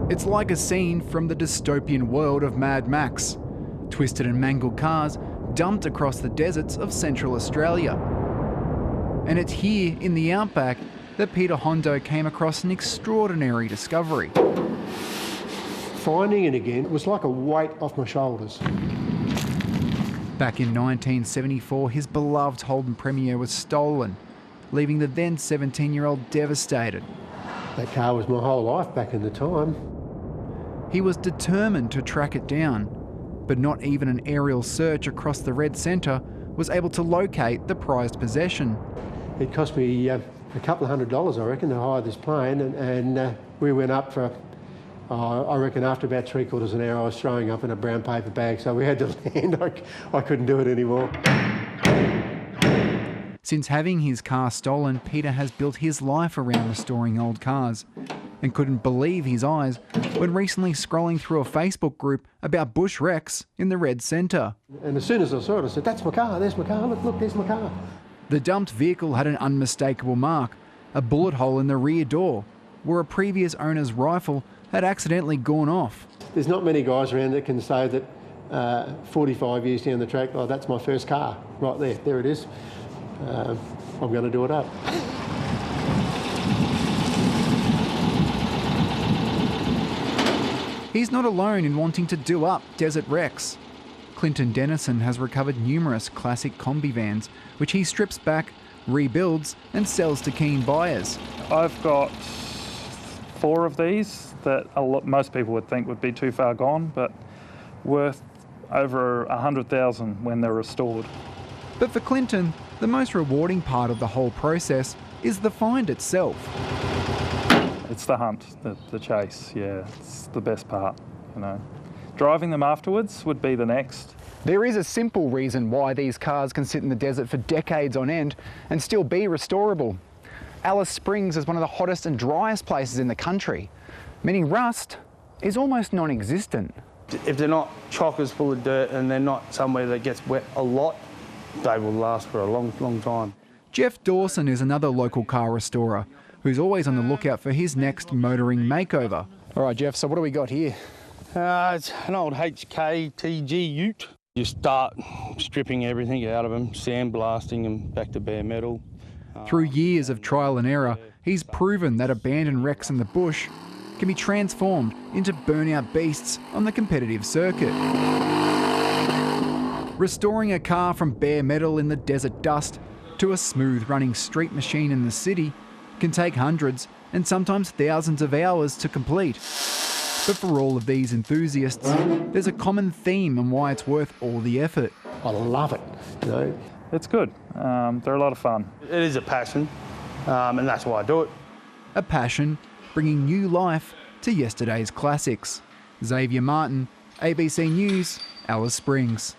It's like a scene from the dystopian world of Mad Max. Twisted and mangled cars dumped across the deserts of Central Australia. And it's here in the outback that Peter Hondo came across an extraordinary discovery. Finding it again was like a weight off my shoulders. Back in 1974, his beloved Holden Premier was stolen, leaving the then 17-year-old devastated. That car was my whole life back in the time. He was determined to track it down, but not even an aerial search across the Red Centre was able to locate the prized possession. It cost me a couple of $100, I reckon, to hire this plane, and we went up for, I reckon after about 3/4 of an hour I was throwing up in a brown paper bag, so we had to land. I couldn't do it anymore. Since having his car stolen, Peter has built his life around restoring old cars, and couldn't believe his eyes when recently scrolling through a Facebook group about bush wrecks in the Red Centre. And as soon as I saw it, I said, "That's my car, there's my car, look, there's my car." The dumped vehicle had an unmistakable mark, a bullet hole in the rear door, where a previous owner's rifle had accidentally gone off. There's not many guys around that can say that 45 years down the track, oh, that's my first car, right there it is. I'm going to do it up. He's not alone in wanting to do up desert wrecks. Clinton Dennison has recovered numerous classic combi vans, which he strips back, rebuilds and sells to keen buyers. I've got 4 of these that most people would think would be too far gone, but worth over 100,000 when they're restored. But for Clinton, the most rewarding part of the whole process is the find itself. It's the hunt, the chase, yeah, it's the best part, you know. Driving them afterwards would be the next. There is a simple reason why these cars can sit in the desert for decades on end and still be restorable. Alice Springs is one of the hottest and driest places in the country, meaning rust is almost non-existent. If they're not chockers full of dirt and they're not somewhere that gets wet a lot, they will last for a long, long time. Jeff Dawson is another local car restorer who's always on the lookout for his next motoring makeover. All right, Jeff, so what do we got here? It's an old HKTG ute. You start stripping everything out of them, sandblasting them back to bare metal. Through years of trial and error, he's proven that abandoned wrecks in the bush can be transformed into burnout beasts on the competitive circuit. Restoring a car from bare metal in the desert dust to a smooth-running street machine in the city can take hundreds and sometimes thousands of hours to complete. But for all of these enthusiasts, there's a common theme on why it's worth all the effort. I love it, you know. It's good. They're a lot of fun. It is a passion, and that's why I do it. A passion bringing new life to yesterday's classics. Xavier Martin, ABC News, Alice Springs.